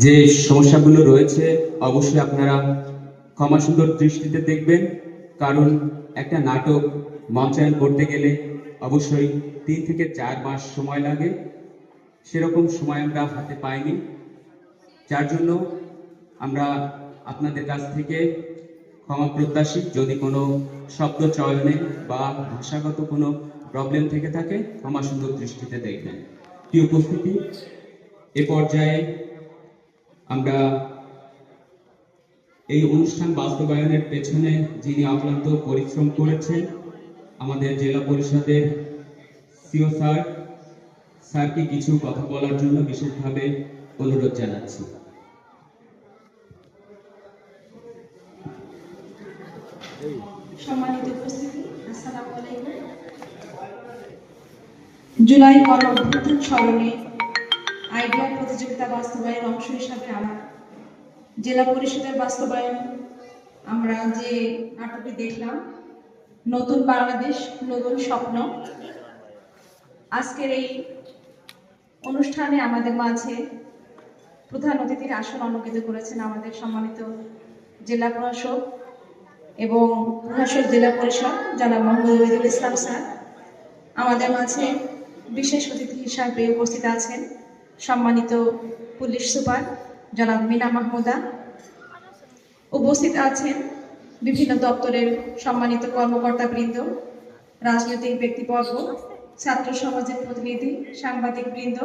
যে সমস্যাগুলো রয়েছে অবশ্যই আপনারা ক্ষমাসুন্দর দৃষ্টিতে দেখবেন, কারণ একটা নাটক মঞ্চায়ন করতে গেলে অবশ্যই 3 থেকে 4 মাস সময় লাগে। সেরকম সময় আমরা হাতে পাইনি, যার জন্য আমরা আপনাদের কাছ থেকে ক্ষমা প্রত্যাশী। যদি কোনো শব্দ চয়নে বা ভাষাগত কোনো প্রবলেম থেকে থাকে ক্ষমাসুন্দর দৃষ্টিতে দেখবেন। কি উপস্থিতি, এ পর্যায়ে আমরা এই অনুষ্ঠান বাস্তবায়নের পেছনে যিনি অক্লান্ত পরিশ্রম করেছেন আমাদের জেলা পরিষদের সিও স্যারকে কিছু কথা বলার জন্য বিশেষভাবে অনুরোধ জানাচ্ছি। সম্মানিত উপস্থিতি, আসসালামু আলাইকুম। জুলাই গণঅভ্যুত্থান স্মরণে আইডিয়া প্রতিযোগিতা বাস্তবায়নের অংশ হিসাবে আমার জেলা পরিষদের বাস্তবায়ন আমরা যে নাটকটি দেখলাম, নতুন বাংলাদেশ নতুন স্বপ্ন। আজকের এই অনুষ্ঠানে আমাদের মাঝে প্রধান অতিথির আসন অলঙ্কৃত করেছেন আমাদের সম্মানিত জেলা প্রশাসক এবং প্রশাসক জেলা পরিষদ জনাব মোহাম্মদ ওহিদুল ইসলাম স্যার। আমাদের মাঝে বিশেষ অতিথি হিসাবে উপস্থিত আছেন সম্মানিত পুলিশ সুপার জনাব মিনা মাহমুদা। উপস্থিত আছেন বিভিন্ন দপ্তরের সম্মানিত কর্মকর্তাবৃন্দ, রাজনৈতিক ব্যক্তিবর্গ, ছাত্র সমাজের প্রতিনিধি, সাংবাদিক বৃন্দ,